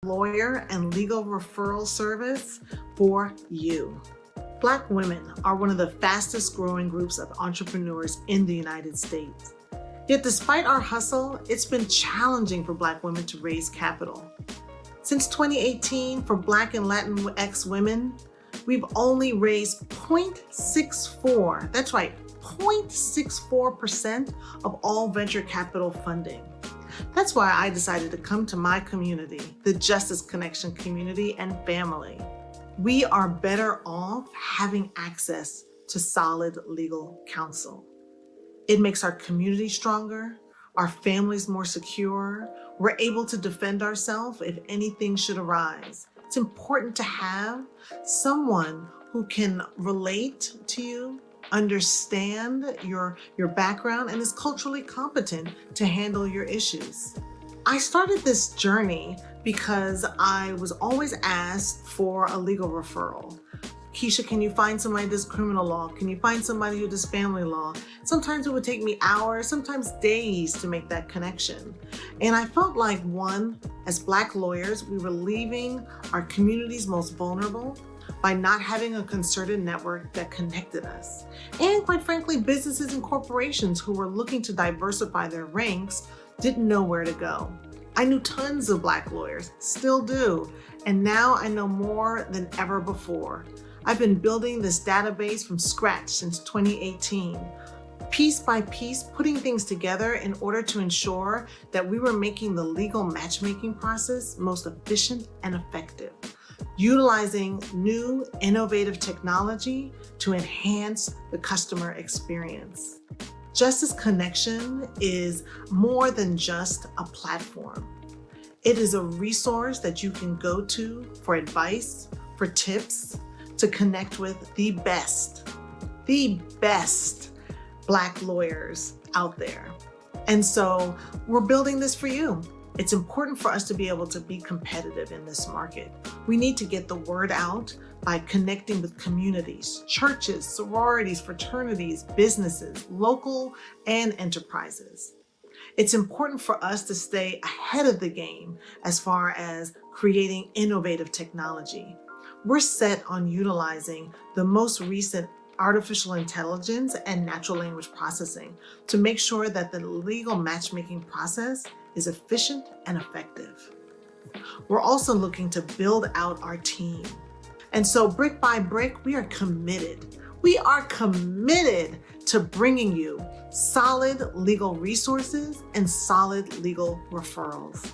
lawyer and legal referral service for you. Black women are one of the fastest growing groups of entrepreneurs in the United States. Yet despite our hustle, it's been challenging for Black women to raise capital. Since 2018, for Black and Latinx women, we've only raised 0.64, that's right, 0.64% of all venture capital funding. That's why I decided to come to my community, the Justice Connection community and family. We are better off having access to solid legal counsel. It makes our community stronger, our families more secure. We're able to defend ourselves if anything should arise. It's important to have someone who can relate to you, understand your background, and is culturally competent to handle your issues. I started this journey because I was always asked for a legal referral. Kisha, can you find somebody who does criminal law? Can you find somebody who does family law? Sometimes it would take me hours, sometimes days to make that connection. And I felt like, one, as Black lawyers, we were leaving our communities most vulnerable by not having a concerted network that connected us. And quite frankly, businesses and corporations who were looking to diversify their ranks didn't know where to go. I knew tons of Black lawyers, still do, and now I know more than ever before. I've been building this database from scratch since 2018, piece by piece, putting things together in order to ensure that we were making the legal matchmaking process most efficient and effective, utilizing new innovative technology to enhance the customer experience. Justice Connection is more than just a platform. It is a resource that you can go to for advice, for tips, to connect with the best Black lawyers out there. And so we're building this for you. It's important for us to be able to be competitive in this market. We need to get the word out by connecting with communities, churches, sororities, fraternities, businesses, local and enterprises. It's important for us to stay ahead of the game as far as creating innovative technology. We're set on utilizing the most recent artificial intelligence and natural language processing to make sure that the legal matchmaking process is efficient and effective. We're also looking to build out our team. And so brick by brick, we are committed. We are committed to bringing you solid legal resources and solid legal referrals.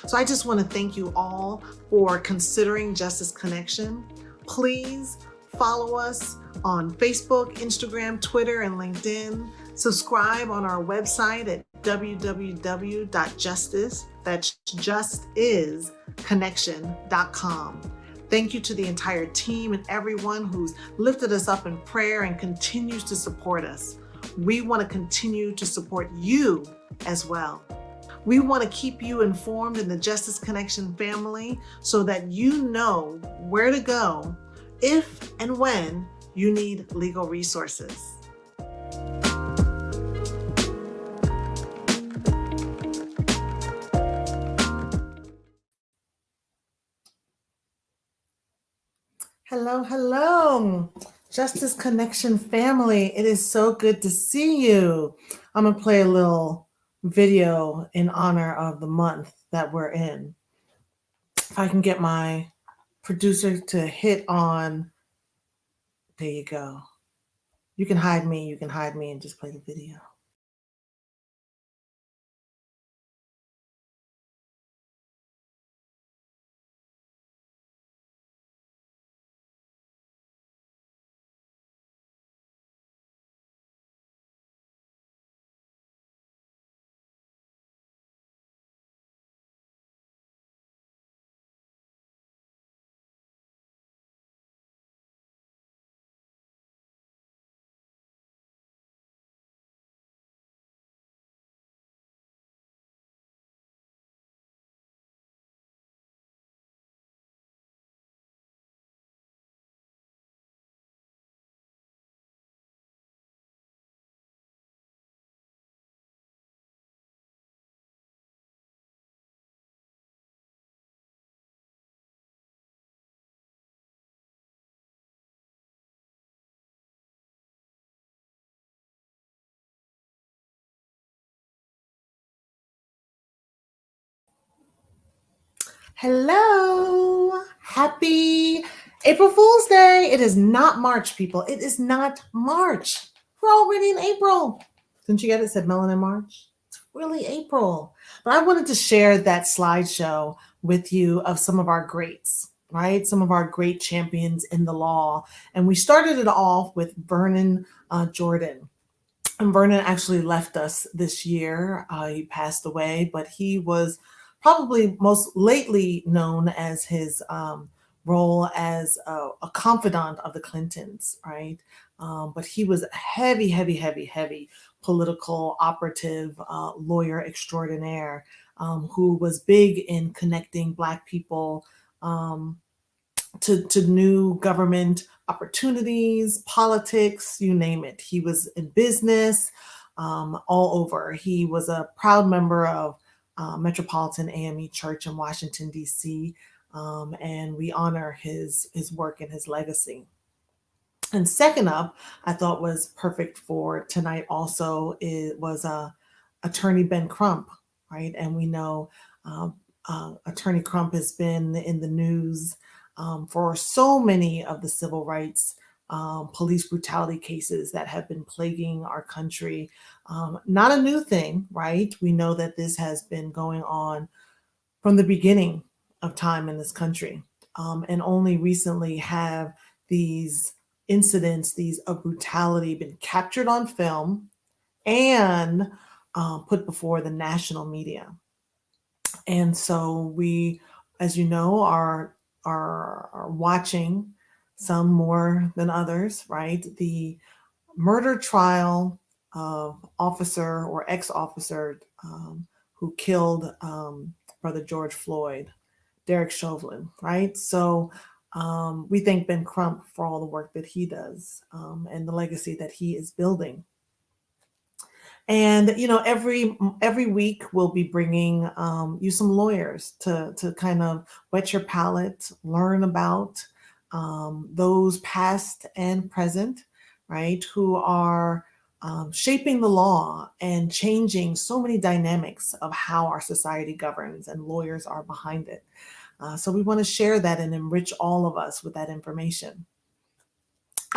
So I just want to thank you all for considering Justice Connection. Please follow us on Facebook, Instagram, Twitter, and LinkedIn. Subscribe on our website at www.justisconnection.com. Thank you to the entire team and everyone who's lifted us up in prayer and continues to support us. We want to continue to support you as well. We want to keep you informed in the Justice Connection family so that you know where to go if and when you need legal resources. Hello, hello, Justice Connection family. It is so good to see you. I'm going to play a little video in honor of the month that we're in. If I can get my producer to hit on, there you go. You can hide me and just play the video. Hello. Happy April Fool's Day. It is not March, people. It is not March. We're already in April. Didn't you get it? It said Melon in March. It's really April. But I wanted to share that slideshow with you of some of our greats, right? Some of our great champions in the law. And we started it off with Vernon Jordan. And Vernon actually left us this year. He passed away, but he was probably most lately known as his role as a confidant of the Clintons, right? But he was a heavy, heavy, heavy, heavy political operative, lawyer extraordinaire, who was big in connecting Black people um, to new government opportunities, politics, you name it. He was in business all over. He was a proud member of Metropolitan AME Church in Washington, D.C., and we honor his work and his legacy. And second up, I thought was perfect for tonight also, it was attorney Ben Crump, right? And we know attorney Crump has been in the news for so many of the civil rights police brutality cases that have been plaguing our country. Not a new thing, right? We know that this has been going on from the beginning of time in this country. And only recently have these incidents, these of brutality, been captured on film and put before the national media. And so we, as you know, are watching, some more than others, right? The murder trial of officer or ex-officer who killed Brother George Floyd, Derek Chauvin, right? So we thank Ben Crump for all the work that he does and the legacy that he is building. And you know, every week we'll be bringing you some lawyers to kind of whet your palate, learn about those past and present, right, who are shaping the law and changing so many dynamics of how our society governs, and lawyers are behind it. So we want to share that and enrich all of us with that information.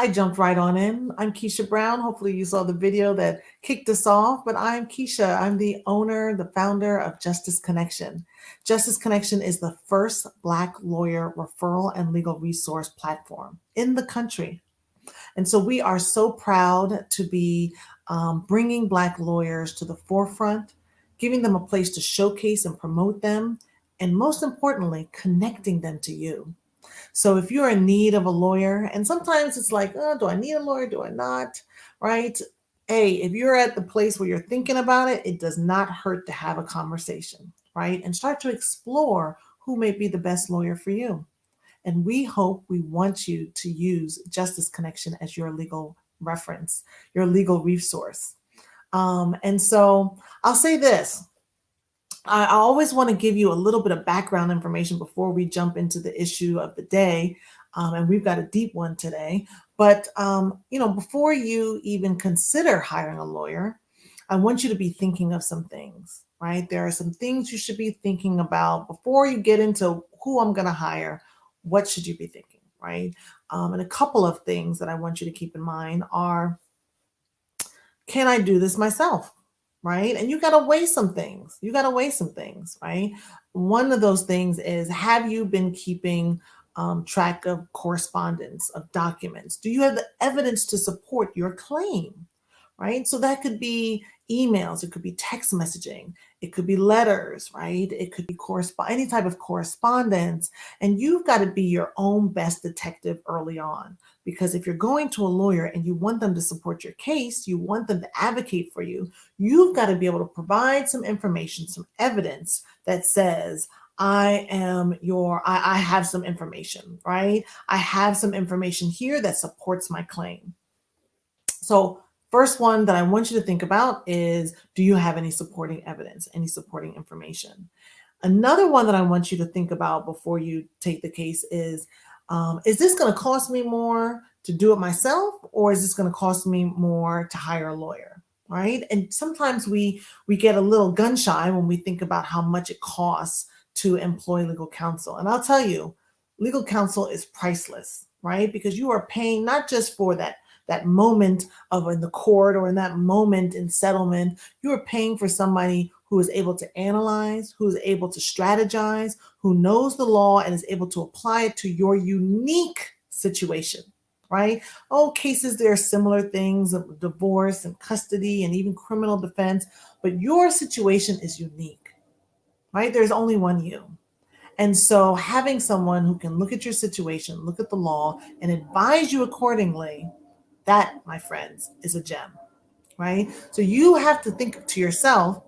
I jumped right on in. I'm Kisha Brown. Hopefully you saw the video that kicked us off, but I'm Kisha. I'm the owner, the founder of Justice Connection. Justice Connection is the first Black lawyer referral and legal resource platform in the country. And so we are so proud to be bringing Black lawyers to the forefront, giving them a place to showcase and promote them, and most importantly, connecting them to you. So if you're in need of a lawyer, and sometimes it's like, oh, do I need a lawyer? Do I not? Right? Hey, if you're at the place where you're thinking about it, it does not hurt to have a conversation, right? And start to explore who may be the best lawyer for you. And we want you to use Justice Connection as your legal reference, your legal resource. And so I'll say this. I always want to give you a little bit of background information before we jump into the issue of the day. And we've got a deep one today. But, you know, before you even consider hiring a lawyer, I want you to be thinking of some things, right? There are some things you should be thinking about before you get into who I'm going to hire. What should you be thinking, right? And a couple of things that I want you to keep in mind are, can I do this myself? Right? And you got to weigh some things. You got to weigh some things, right? One of those things is, have you been keeping track of correspondence, of documents? Do you have the evidence to support your claim? Right? So that could be emails, it could be text messaging, it could be letters, right? It could be any type of correspondence. And you've got to be your own best detective early on. Because if you're going to a lawyer and you want them to support your case, you want them to advocate for you, you've got to be able to provide some information, some evidence that says, I have some information, right? I have some information here that supports my claim. So first one that I want you to think about is, do you have any supporting evidence, any supporting information? Another one that I want you to think about before you take the case is this going to cost me more to do it myself, or is this going to cost me more to hire a lawyer, right? And sometimes we get a little gun shy when we think about how much it costs to employ legal counsel. And I'll tell you, legal counsel is priceless, right? Because you are paying not just for that moment of in the court or in that moment in settlement, you are paying for somebody who is able to analyze, who is able to strategize, who knows the law and is able to apply it to your unique situation, right? Oh, cases, there are similar things of divorce and custody and even criminal defense, but your situation is unique, right? There's only one you. And so having someone who can look at your situation, look at the law, and advise you accordingly, that, my friends, is a gem, right? So you have to think to yourself,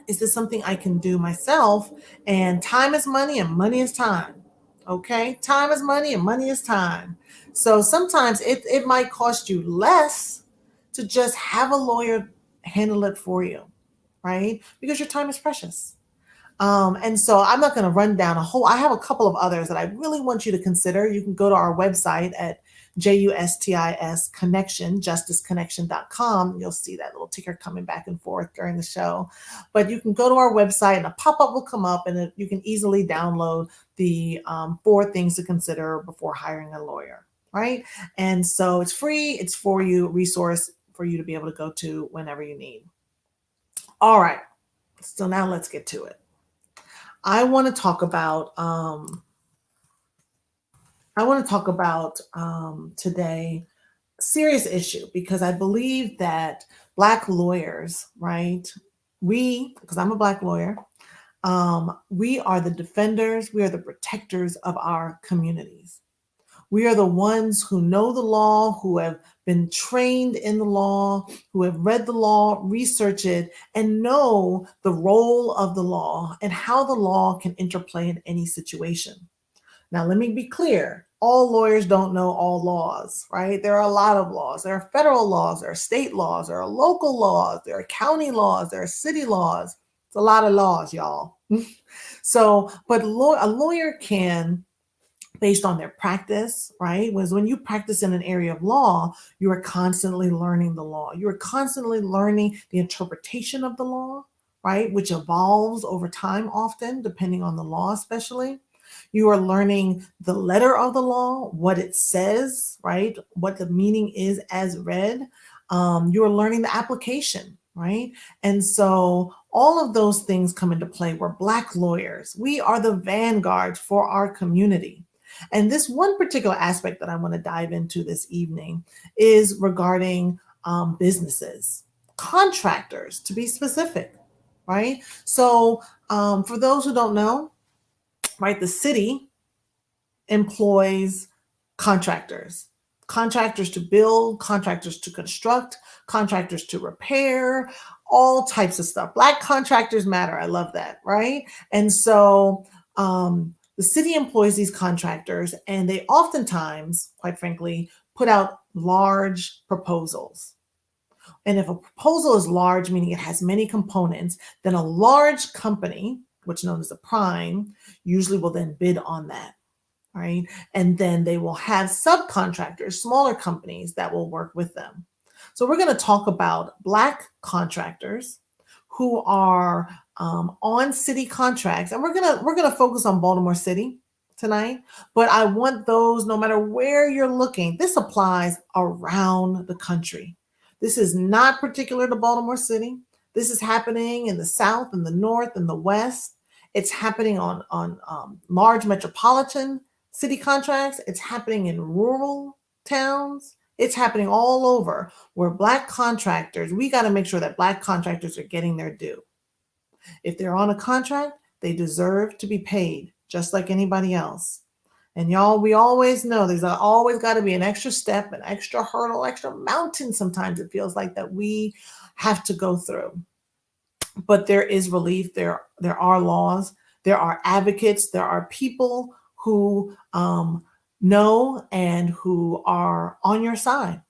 is this something I can do myself? And time is money and money is time. Okay? Time is money and money is time. So sometimes it might cost you less to just have a lawyer handle it for you, right? Because your time is precious. And so I'm not going to run down I have a couple of others that I really want you to consider. You can go to our website at JUSTIS Connection, justiceconnection.com. You'll see that little ticker coming back and forth during the show. But you can go to our website and a pop-up will come up and you can easily download the 4 things to consider before hiring a lawyer, right? And so it's free. It's for you, resource for you to be able to go to whenever you need. All right. So now let's get to it. I want to talk about today serious issue because I believe that Black lawyers, right? Because I'm a Black lawyer, we are the defenders, we are the protectors of our communities. We are the ones who know the law, who have been trained in the law, who have read the law, research it, and know the role of the law and how the law can interplay in any situation. Now, let me be clear. All lawyers don't know all laws, right? There are a lot of laws. There are federal laws, there are state laws, there are local laws, there are county laws, there are city laws. It's a lot of laws, y'all. So, but a lawyer can, based on their practice, right? Was when you practice in an area of law, you are constantly learning the law. You are constantly learning the interpretation of the law, right? Which evolves over time often, depending on the law, especially. You are learning the letter of the law, what it says, right? What the meaning is as read. You are learning the application, right? And so all of those things come into play. We're Black lawyers. We are the vanguard for our community. And this one particular aspect that I want to dive into this evening is regarding businesses, contractors, to be specific, right? So for those who don't know, right, the city employs contractors to build, contractors to construct, contractors to repair, all types of stuff. Black contractors matter. I love that, right? And so the city employs these contractors, and they oftentimes, quite frankly, put out large proposals. And if a proposal is large, meaning it has many components, then a large company, which is known as a prime, usually will then bid on that, right? And then they will have subcontractors, smaller companies that will work with them. So we're going to talk about Black contractors who are on city contracts, and we're gonna focus on Baltimore City tonight. But I want those, no matter where you're looking, this applies around the country. This is not particular to Baltimore City. This is happening in the South, and the North, and the West. It's happening on large metropolitan city contracts. It's happening in rural towns. It's happening all over where Black contractors, we got to make sure that Black contractors are getting their due. If they're on a contract, they deserve to be paid just like anybody else. And y'all, we always know there's always got to be an extra step, an extra hurdle, extra mountain. Sometimes it feels like that we have to go through. But there is relief. There are laws. There are advocates. There are people who know and who are on your side.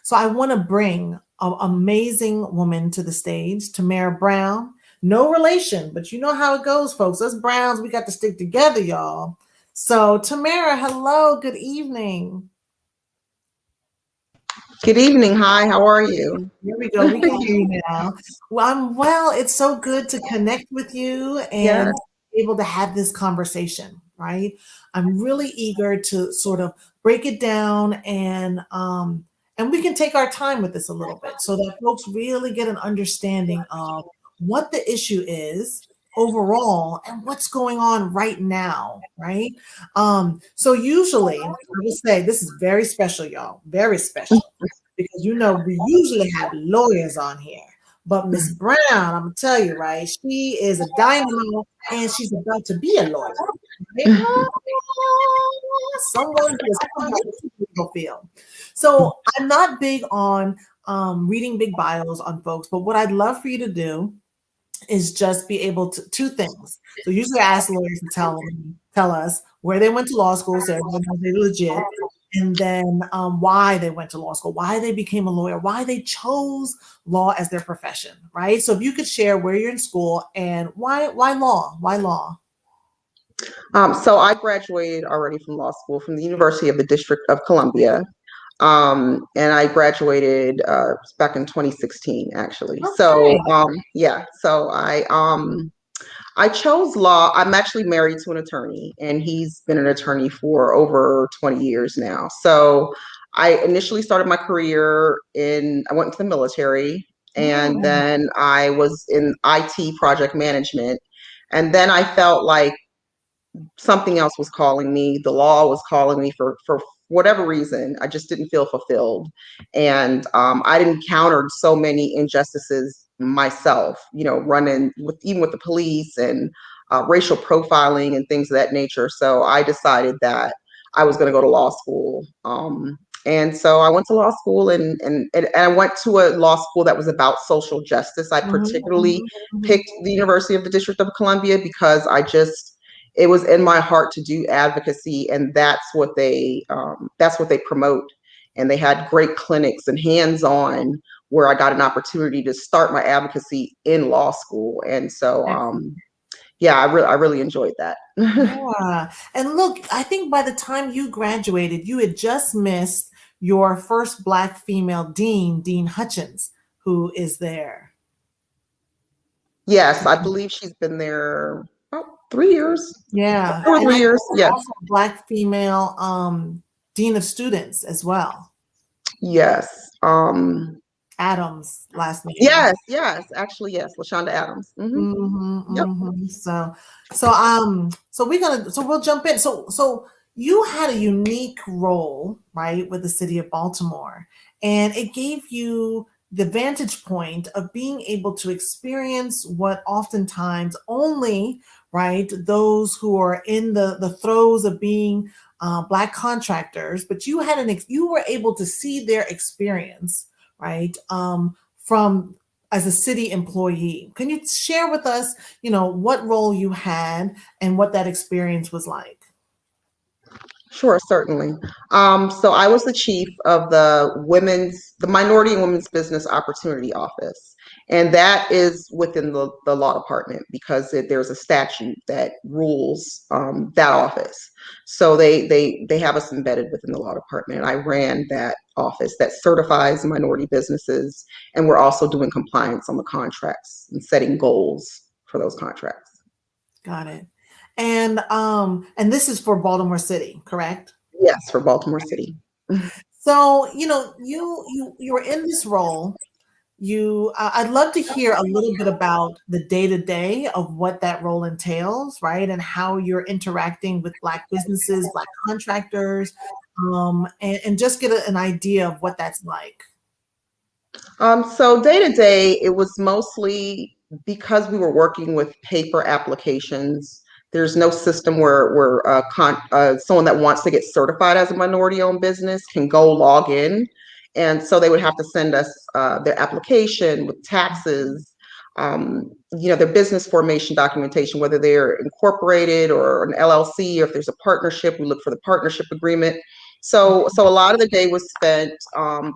So I want to bring an amazing woman to the stage, Tamara Brown. No relation, but you know how it goes, folks. Us Browns, we got to stick together, y'all. So Tamara, hello, good evening. Good evening. Hi, how are you? Here we go. We can hear you now. Well, I'm well. It's so good to connect with you and Yes. be able to have this conversation, right? I'm really eager to sort of break it down and we can take our time with this a little bit so that folks really get an understanding of what the issue is overall and what's going on right now, right? So usually I will say this is very special, y'all, very special, because we usually have lawyers on here. But Miss Brown, I'm gonna tell you, right? She is a dynamo and she's about to be a lawyer. Right? Someone who has come into the legal field. So I'm not big on reading big bios on folks, but what I'd love for you to do is just be able to two things. So usually I ask lawyers to tell us where they went to law school, so everyone knows they're legit, and then why they went to law school, why they became a lawyer, why they chose law as their profession, right? So if you could share where you're in school and why law? Why law? So I graduated already from law school from the University of the District of Columbia. And I graduated back in 2016, actually. So Okay. yeah, so I chose law. I'm actually married to an attorney, and he's been an attorney for over 20 years now. So I initially started my career I went into the military, and Mm, then I was in IT project management. And then I felt like something else was calling me. The law was calling me for whatever reason. I just didn't feel fulfilled, and I'd encountered so many injustices myself. Running even with the police and racial profiling and things of that nature. So I decided that I was going to go to law school. And so I went to law school, and I went to a law school that was about social justice. I mhm, particularly mhm, mhm. picked the University of the District of Columbia because it was in my heart to do advocacy, and that's what they promote. And they had great clinics and hands-on where I got an opportunity to start my advocacy in law school. And so Excellent. yeah, I really enjoyed that. Yeah. And look, I think by the time you graduated, you had just missed your first Black female dean, Dean Hutchins, who is there. Yes, I believe she's been there about 3 years, Yeah. 2 or And 3 years. Yes, also Black female dean of students as well. yes, Adams, last name. yes. Actually, yes, LaShonda Adams. Mhm, Yep. mhm. So we'll jump in. So you had a unique role, right, with the city of Baltimore, and it gave you the vantage point of being able to experience what oftentimes only, right, those who are in the throes of being Black contractors, but you were able to see their experience, right, from as a city employee. Can you share with us, what role you had and what that experience was like? Sure, certainly. So I was the chief of the Minority and Women's Business Opportunity Office, and that is within the law department because there's a statute that rules that office. So they have us embedded within the law department, and I ran that office that certifies minority businesses, and we're also doing compliance on the contracts and setting goals for those contracts. Got it. And this is for Baltimore City, correct? Yes, for Baltimore City. So, you were in this role. I'd love to hear a little bit about the day-to-day of what that role entails, right? And how you're interacting with Black businesses, Black contractors, and just get an idea of what that's like. So day to day, it was mostly because we were working with paper applications. There's no system where someone that wants to get certified as a minority-owned business can go log in, and so they would have to send us their application with taxes, their business formation documentation, whether they're incorporated or an LLC, or if there's a partnership, we look for the partnership agreement. So a lot of the day was spent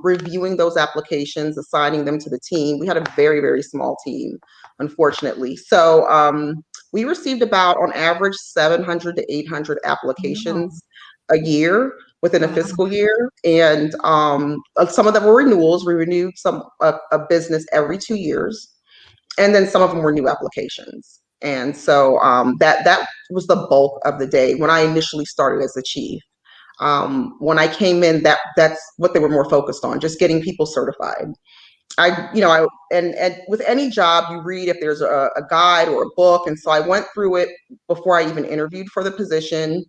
reviewing those applications, assigning them to the team. We had a very, very small team, unfortunately. So we received about, on average, 700 to 800 Wow. applications a year within a Wow. fiscal year. And some of them were renewals. We renewed a business every 2 years. And then some of them were new applications. And so that was the bulk of the day when I initially started as the chief. When I came in, that's what they were more focused on, just getting people certified. And with any job, you read if there's a guide or a book. And so I went through it before I even interviewed for the position.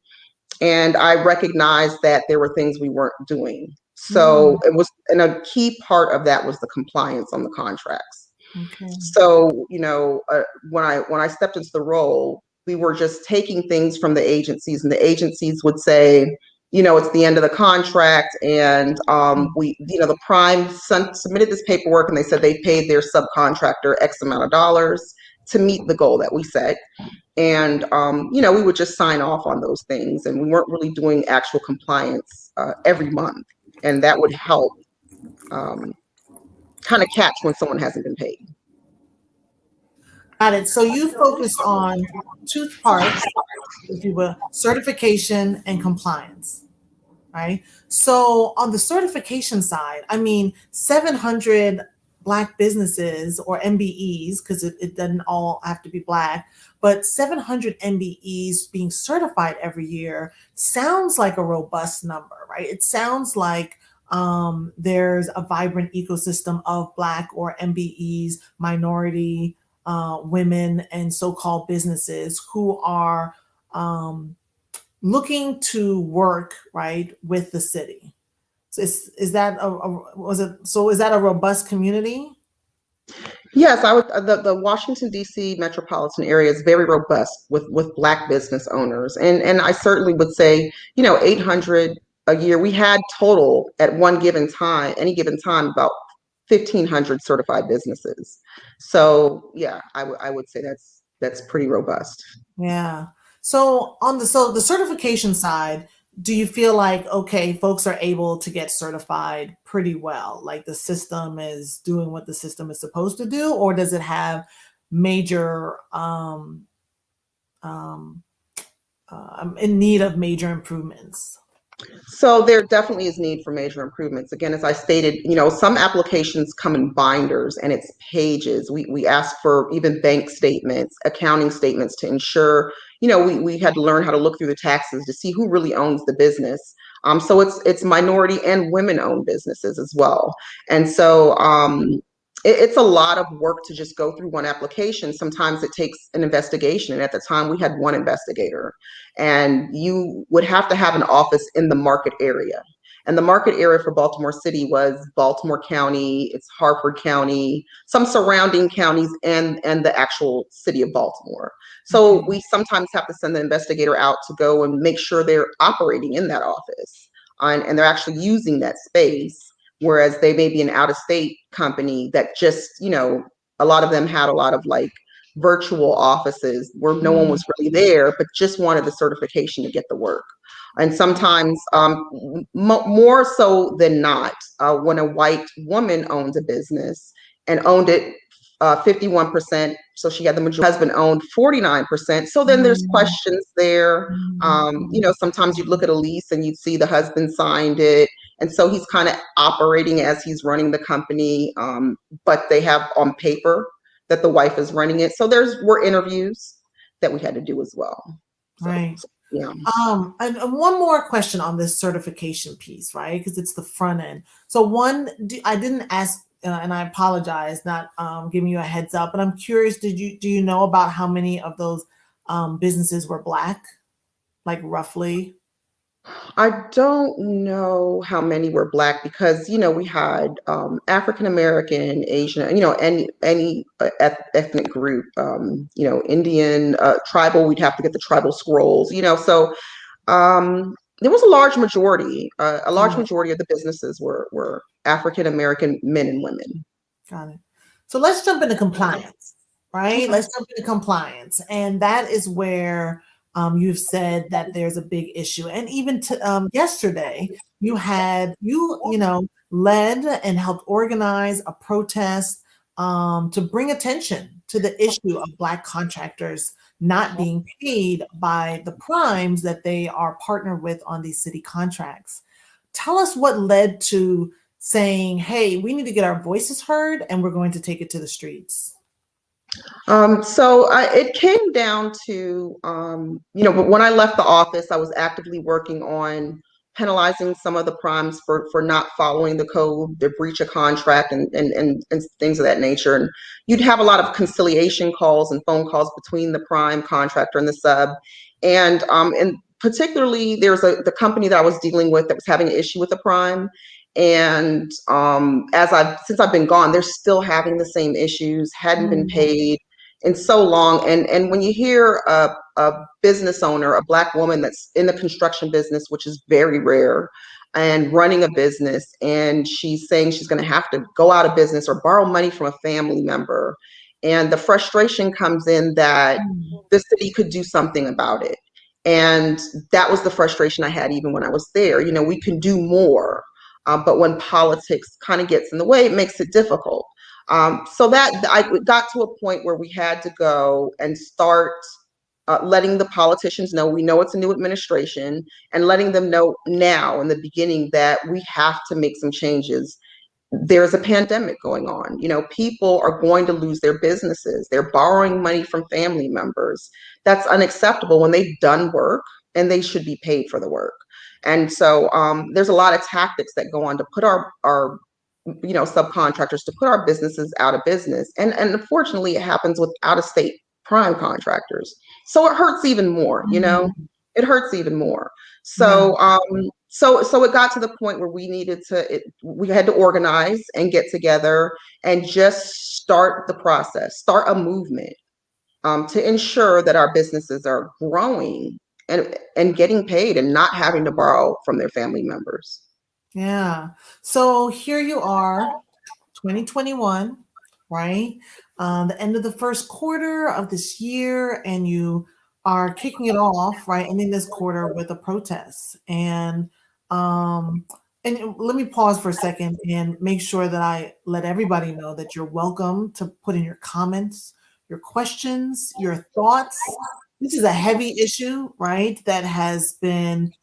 And I recognized that there were things we weren't doing. So it was, and a key part of that was the compliance on the contracts. Okay. So, when I stepped into the role, we were just taking things from the agencies, and the agencies would say, it's the end of the contract, and the prime submitted this paperwork, and they said they paid their subcontractor X amount of dollars to meet the goal that we set. And we would just sign off on those things, and we weren't really doing actual compliance every month, and that would help kind of catch when someone hasn't been paid. Got it. So you focus on two parts, if you will, certification and compliance, right? So on the certification side, 700 Black businesses or MBEs, because it doesn't all have to be Black, but 700 MBEs being certified every year sounds like a robust number, right? It sounds like there's a vibrant ecosystem of Black or MBEs, minority women, and so-called businesses who are looking to work right with the city. So is that a robust community? Yes, I would. The Washington D.C. metropolitan area is very robust with Black business owners, and I certainly would say 800 a year. We had total at any given time, about 1,500 certified businesses. So yeah, I would say that's pretty robust. Yeah. So the certification side, do you feel like, okay, folks are able to get certified pretty well? Like the system is doing what the system is supposed to do, or does it have major in need of major improvements? So there definitely is need for major improvements. Again, as I stated, some applications come in binders and it's pages. We ask for even bank statements, accounting statements to ensure, we had to learn how to look through the taxes to see who really owns the business. So it's minority and women-owned businesses as well. And so it's a lot of work to just go through one application. Sometimes it takes an investigation. And at the time, we had one investigator, and you would have to have an office in the market area. And the market area for Baltimore City was Baltimore County, it's Harford County, some surrounding counties, and the actual city of Baltimore. So Okay. we sometimes have to send the investigator out to go and make sure they're operating in that office, and they're actually using that space. Whereas they may be an out-of-state company that just, a lot of them had a lot of like virtual offices where no one was really there, but just wanted the certification to get the work. And sometimes, more so than not, when a white woman owns a business and owned it 51%, so she had the majority, husband owned 49%. So then there's questions there. Sometimes you'd look at a lease and you'd see the husband signed it. And so he's kind of operating as he's running the company, but they have on paper that the wife is running it. So were interviews that we had to do as well. Right. Yeah. And one more question on this certification piece, right? Because it's the front end. So I didn't ask, and I apologize not giving you a heads up, but I'm curious. Do you know about how many of those businesses were Black, like roughly? I don't know how many were Black because, we had African American, Asian, any ethnic group, Indian, tribal, we'd have to get the tribal scrolls, so there was a large majority. A large majority of the businesses were African American men and women. Got it. So let's jump into compliance, right? Let's jump into compliance. And that is where you've said that there's a big issue. And even yesterday, you led and helped organize a protest to bring attention to the issue of Black contractors not being paid by the primes that they are partnered with on these city contracts. Tell us what led to saying, hey, we need to get our voices heard and we're going to take it to the streets. It came down to, but when I left the office, I was actively working on penalizing some of the primes for not following the code, their breach of contract and things of that nature. And you'd have a lot of conciliation calls and phone calls between the prime contractor and the sub. And particularly the company that I was dealing with that was having an issue with the prime. And since I've been gone, they're still having the same issues, hadn't been paid in so long. And when you hear a business owner, a Black woman that's in the construction business, which is very rare, and running a business, and she's saying she's going to have to go out of business or borrow money from a family member, and the frustration comes in that the city could do something about it. And that was the frustration I had even when I was there. We can do more, but when politics kind of gets in the way, it makes it difficult. So that I got to a point where we had to go and start letting the politicians know we know it's a new administration, and letting them know now in the beginning that we have to make some changes. There's a pandemic going on. People are going to lose their businesses. They're borrowing money from family members. That's unacceptable when they've done work, and they should be paid for the work. And so there's a lot of tactics that go on to put our subcontractors, to put our businesses out of business. And unfortunately, it happens with out of state prime contractors. So it hurts even more, it hurts even more. So, so it got to the point where we had to organize and get together and just start the process, start a movement to ensure that our businesses are growing and getting paid and not having to borrow from their family members. Yeah. So here you are, 2021, right? The end of the first quarter of this year, and you are kicking it off, right? Ending this quarter with a protest. And let me pause for a second and make sure that I let everybody know that you're welcome to put in your comments, your questions, your thoughts. This is a heavy issue, right? That has been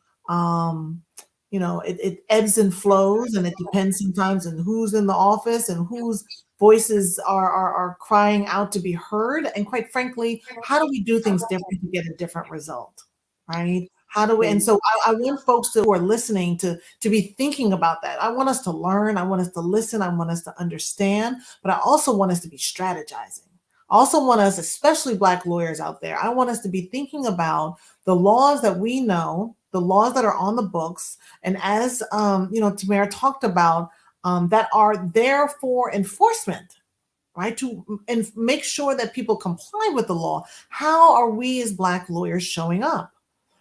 it ebbs and flows, and it depends sometimes on who's in the office and whose voices are crying out to be heard. And quite frankly, how do we do things different to get a different result, right? How do we? And so I want folks who are listening to be thinking about that. I want us to learn. I want us to listen. I want us to understand. But I also want us to be strategizing. I also want us, especially Black lawyers out there, I want us to be thinking about the laws that we know, the laws that are on the books, and as Tamara talked about, that are there for enforcement, right? And make sure that people comply with the law. How are we as Black lawyers showing up?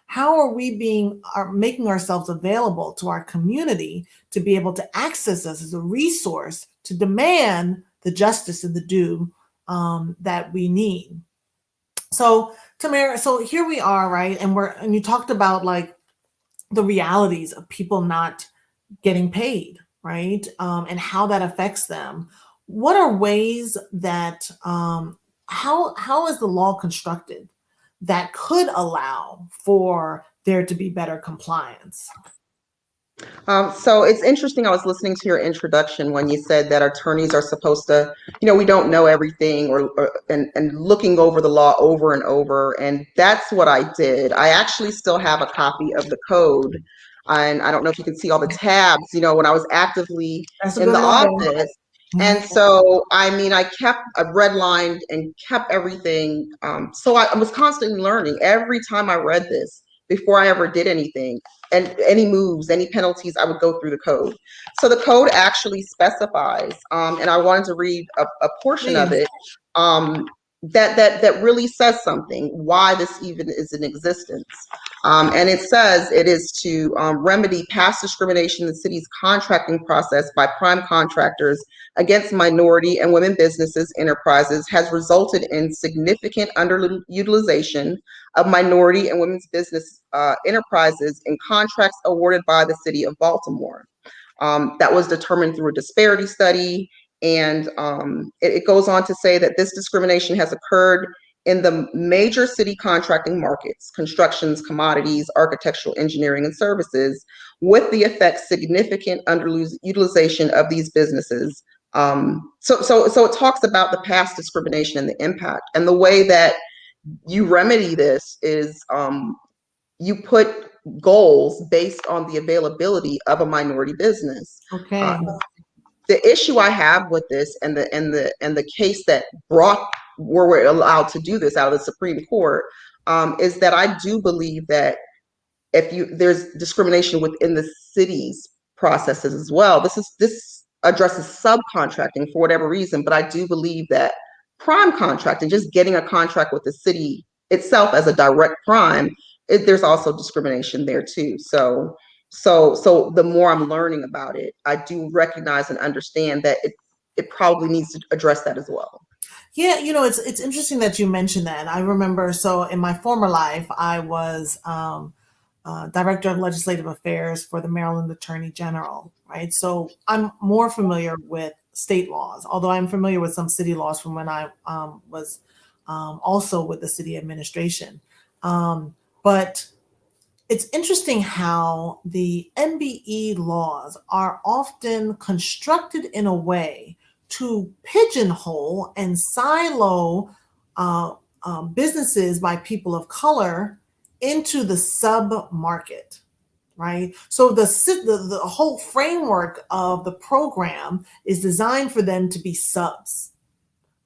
How are we making ourselves available to our community to be able to access us as a resource to demand the justice and the due that we need? So Tamara, so here we are, right? And you talked about like the realities of people not getting paid, right? And how that affects them. What are ways that how is the law constructed that could allow for there to be better compliance? So it's interesting. I was listening to your introduction when you said that attorneys are supposed to, we don't know everything, and looking over the law over and over. And that's what I did. I actually still have a copy of the code. And I don't know if you can see all the tabs, when I was actively in the office. And so, I redlined and kept everything. So I was constantly learning every time I read this before I ever did anything. And any moves, any penalties, I would go through the code. So the code actually specifies, and I wanted to read a portion of it, that really says something, why this even is in existence. And it says it is to remedy past discrimination in the city's contracting process by prime contractors against minority and women businesses enterprises has resulted in significant underutilization of minority and women's business enterprises in contracts awarded by the city of Baltimore. That was determined through a disparity study. And it goes on to say that this discrimination has occurred in the major city contracting markets, constructions, commodities, architectural, engineering, and services, with the effect significant underutilization of these businesses So it talks about the past discrimination and the impact, and the way that you remedy this is you put goals based on the availability of a minority business. Okay. The issue I have with this, and the case that brought where we're allowed to do this out of the Supreme Court, is that I do believe that if you there's discrimination within the city's processes as well. This addresses subcontracting for whatever reason, but I do believe that prime contracting, just getting a contract with the city itself as a direct prime, there's also discrimination there too. So the more I'm learning about it, I do recognize and understand that it probably needs to address that as well. Yeah, it's interesting that you mentioned that. I remember, so in my former life, I was Director of Legislative Affairs for the Maryland Attorney General, right? So I'm more familiar with state laws, although I'm familiar with some city laws from when I was also with the city administration. But it's interesting how the MBE laws are often constructed in a way to pigeonhole and silo businesses by people of color into the sub market, right? So the whole framework of the program is designed for them to be subs,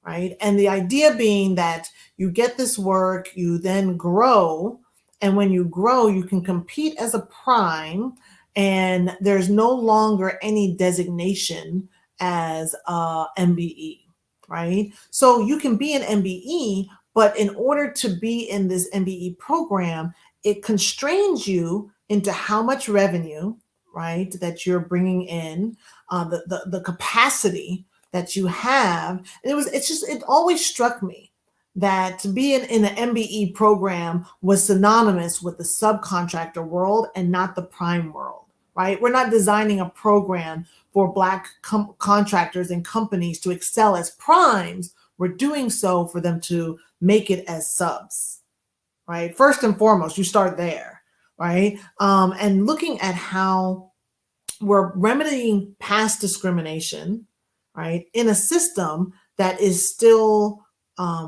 right? And the idea being that you get this work, you then grow, and when you grow, you can compete as a prime, and there's no longer any designation as MBE, right? So you can be an MBE, but in order to be in this MBE program, it constrains you into how much revenue, right, that you're bringing in, the capacity that you have. And it always struck me that to be in an MBE program was synonymous with the subcontractor world and not the prime world, right? We're not designing a program for Black contractors and companies to excel as primes. We're doing so for them to make it as subs, right? First and foremost, you start there, right? And looking at how we're remedying past discrimination, right, in a system that is still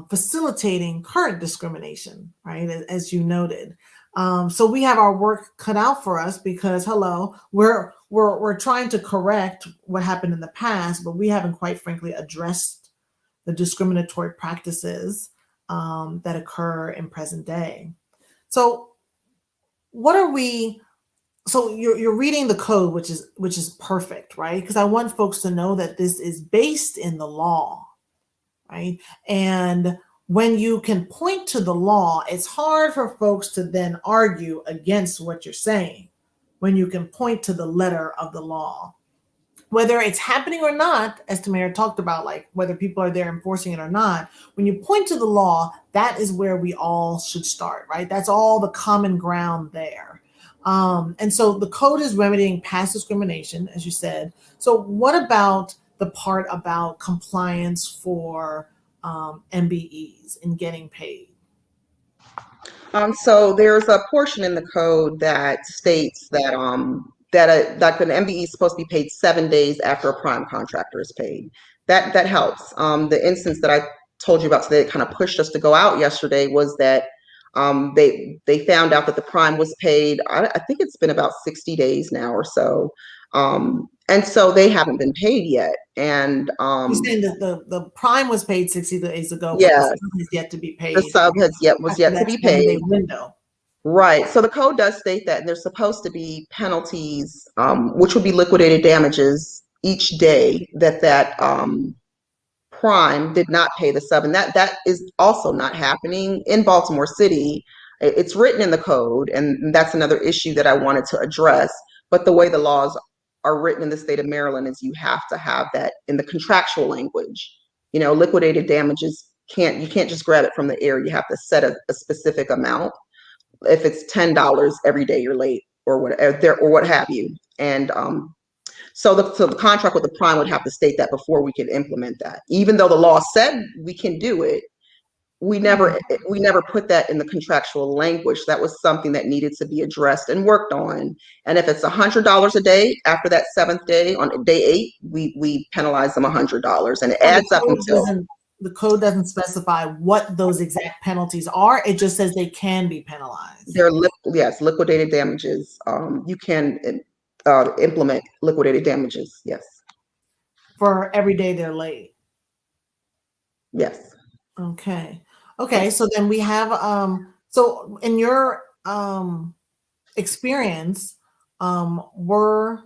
facilitating current discrimination, right, as you noted. So we have our work cut out for us because, hello, we're trying to correct what happened in the past, but we haven't quite frankly addressed the discriminatory practices that occur in present day. So what are we? So you're reading the code, which is perfect, right? Because I want folks to know that this is based in the law, right? And when you can point to the law, it's hard for folks to then argue against what you're saying when you can point to the letter of the law. Whether it's happening or not, as Tamara talked about, like whether people are there enforcing it or not, when you point to the law, that is where we all should start, right? That's all the common ground there. And so the code is remedying past discrimination, as you said. So what about the part about compliance for MBEs and getting paid? So there's a portion in the code that states that that an MBE is supposed to be paid 7 days after a prime contractor is paid. That helps. The instance that I told you about today that kind of pushed us to go out yesterday was that they found out that the prime was paid. I think it's been about 60 days now or so. And so they haven't been paid yet. And You're saying that the prime was paid 60 days ago, but the yes, sub is yet to be paid. the sub was yet to be paid. Window. Right. So the code does state that, and there's supposed to be penalties, which would be liquidated damages each day that prime did not pay the sub, and that is also not happening in Baltimore City. It's written in the code, and that's another issue that I wanted to address. But the way the laws are written in the state of Maryland is you have to have that in the contractual language. Liquidated damages you can't just grab it from the air. You have to set a specific amount. If it's $10 every day you're late or whatever, or what have you. And so the contract with the prime would have to state that before we could implement that. Even though the law said we can do it, we never put that in the contractual language. That was something that needed to be addressed and worked on. And if it's $100 a day after that seventh day, on day 8, we penalize them $100, and it So adds up until the code doesn't specify what those exact penalties are. It just says they can be penalized. they're liquidated damages. You can implement liquidated damages. Yes. For every day they're late. Yes. Okay. Okay. So then we have so in your experience, were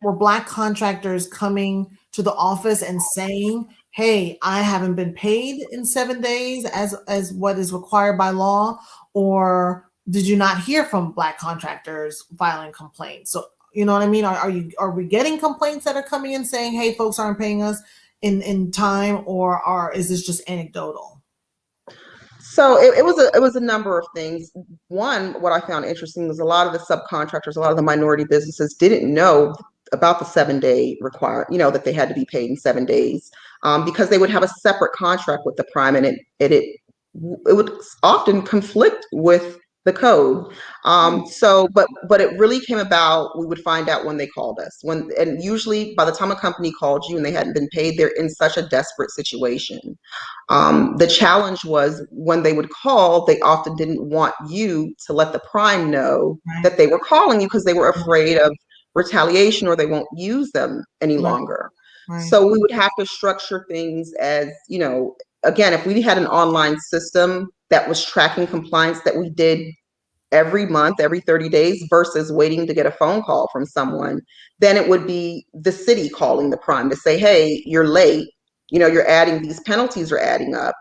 Black contractors coming to the office and saying, "Hey, I haven't been paid in 7 days as what is required by law," or did you not hear from Black contractors filing complaints? So you know what I mean? Are we getting complaints that are coming in saying, "Hey, folks aren't paying us in time," or is this just anecdotal? So it was a number of things. One, what I found interesting was a lot of the subcontractors, a lot of the minority businesses didn't know about the 7-day require, that they had to be paid in 7 days, because they would have a separate contract with the prime, and it would often conflict with the code. But it really came about. We would find out when they called us. And usually by the time a company called you and they hadn't been paid, they're in such a desperate situation. The challenge was when they would call, they often didn't want you to let the prime know that they were calling you because they were afraid of retaliation or they won't use them any longer. Right. So we would have to structure things as, again, if we had an online system that was tracking compliance that we did every month, every 30 days versus waiting to get a phone call from someone, then it would be the city calling the prime to say, hey, you're late. You're adding, these penalties are adding up.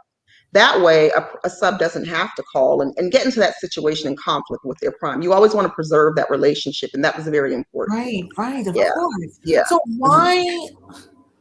That way, a sub doesn't have to call and get into that situation in conflict with their prime. You always want to preserve that relationship, and that was very important. Right, of Yeah. course. Yeah. So why?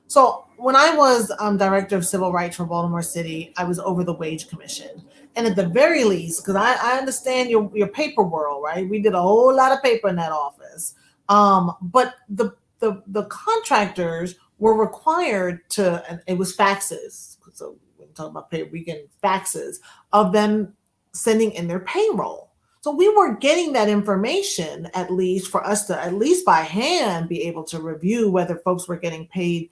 So when I was director of civil rights for Baltimore City, I was over the wage commission, and at the very least, because I understand your paper world, right? We did a whole lot of paper in that office, but the contractors were required to, and it was faxes. So when we talk about pay, we get faxes of them sending in their payroll. So we weren't getting that information, at least for us to, at least by hand, be able to review whether folks were getting paid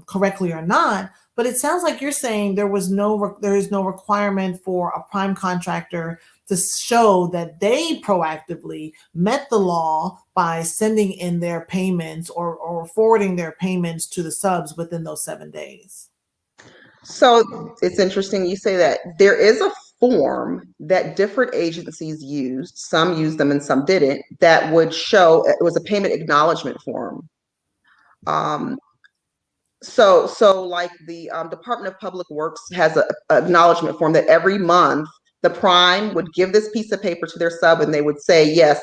correctly or not. But it sounds like you're saying there is no requirement for a prime contractor to show that they proactively met the law by sending in their payments or forwarding their payments to the subs within those 7 days. So it's interesting you say that. There is a form that different agencies used, some used them and some didn't, that would show, it was a payment acknowledgement form. So like the Department of Public Works has a acknowledgement form that every month the prime would give this piece of paper to their sub and they would say, yes,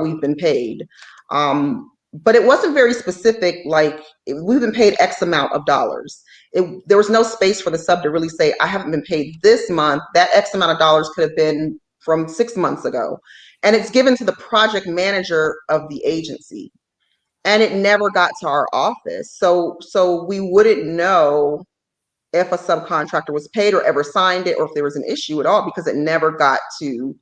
we've been paid. But it wasn't very specific, like we've been paid X amount of dollars. There was no space for the sub to really say, I haven't been paid this month. That X amount of dollars could have been from 6 months ago. And it's given to the project manager of the agency. And it never got to our office. So we wouldn't know if a subcontractor was paid or ever signed it or if there was an issue at all because it never got to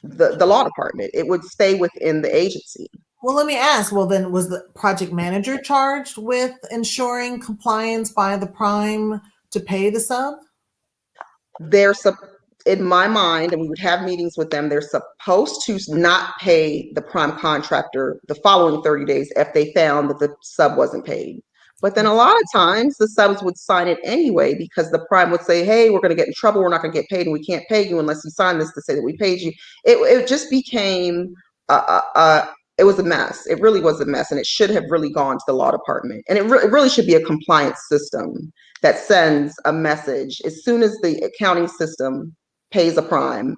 the law department. It would stay within the agency. Well, let me ask, well, then was the project manager charged with ensuring compliance by the prime to pay the sub? In my mind, and we would have meetings with them, they're supposed to not pay the prime contractor the following 30 days if they found that the sub wasn't paid. But then a lot of times the subs would sign it anyway because the prime would say, hey, we're going to get in trouble. We're not going to get paid and we can't pay you unless you sign this to say that we paid you. It just became, it was a mess. It really was a mess. And it should have really gone to the law department. And it really should be a compliance system that sends a message as soon as the accounting system pays a prime.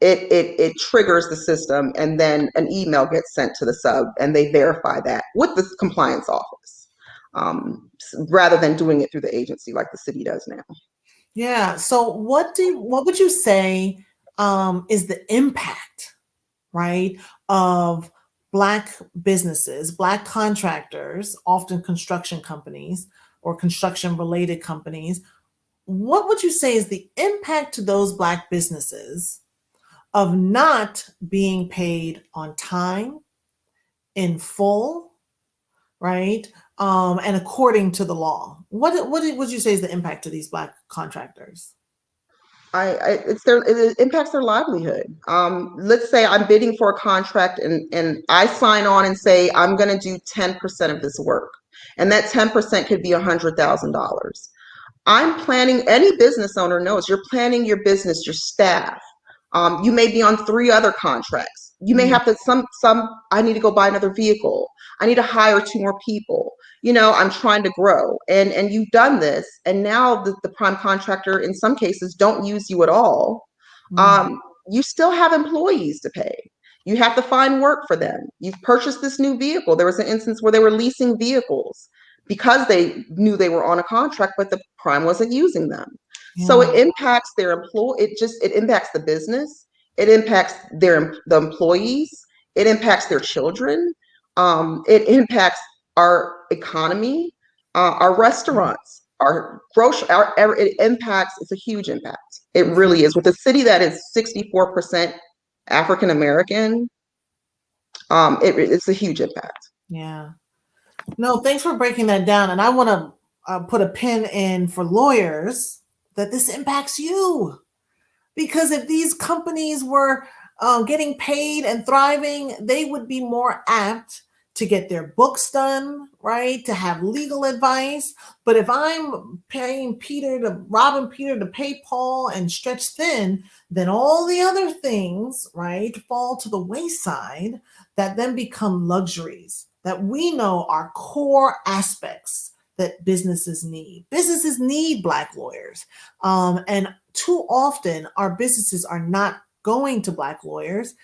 It triggers the system and then an email gets sent to the sub and they verify that with the compliance office, rather than doing it through the agency like the city does now. Yeah. So what would you say is the impact, right, of Black businesses, Black contractors, often construction companies or construction related companies, what would you say is the impact to those Black businesses of not being paid on time, in full, right? And according to the law? What would you say is the impact to these Black contractors? It impacts their livelihood. Let's say I'm bidding for a contract and I sign on and say I'm going to do 10% of this work, and that 10% could be $100,000. I'm planning, any business owner knows you're planning your business, your staff. You may be on three other contracts. You may Mm, have to, I need to go buy another vehicle. I need to hire two more people. I'm trying to grow. And you've done this. And now the prime contractor, in some cases, don't use you at all. mm, um, you still have employees to pay. You have to find work for them. You've purchased this new vehicle. There was an instance where they were leasing vehicles because they knew they were on a contract, but the prime wasn't using them. So yeah. it impacts their it impacts the business. It impacts the employees. It impacts their children. It impacts our economy, our restaurants, our grocery, it impacts, it's a huge impact. It really is. With a city that is 64% African American, it's a huge impact. Yeah. No, thanks for breaking that down. And I want to put a pin in for lawyers that this impacts you. Because if these companies were getting paid and thriving, they would be more apt to get their books done, right? To have legal advice. But if I'm paying Peter to robbing Peter to pay Paul and stretch thin, then all the other things, right, fall to the wayside that then become luxuries that we know are core aspects that businesses need. Businesses need Black lawyers. And too often, our businesses are not going to Black lawyers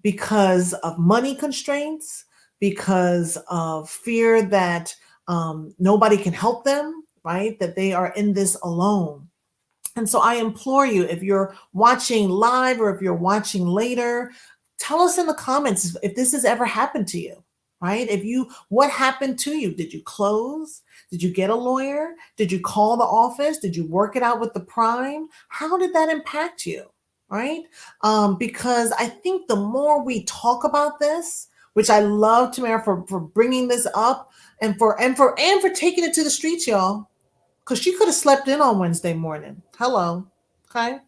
because of money constraints, because of fear that nobody can help them, right? That they are in this alone. And so I implore you, if you're watching live or if you're watching later, tell us in the comments if this has ever happened to you, right? What happened to you? Did you close? Did you get a lawyer? Did you call the office? Did you work it out with the prime? How did that impact you, right? Because I think the more we talk about this, which I love Tamara for bringing this up and for taking it to the streets, y'all, because she could have slept in on Wednesday morning. Hello. Okay.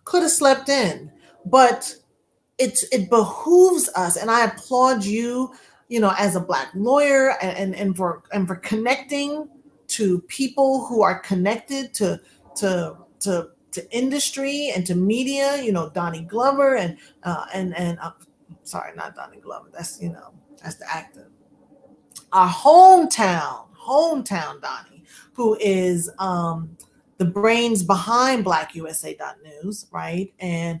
Could have slept in. But it behooves us, and I applaud you, as a Black lawyer and for connecting to people who are connected to industry and to media, Donnie Glover and sorry, not Donnie Glover. That's the actor, our hometown Donnie, who is the brains behind BlackUSA.News, right? And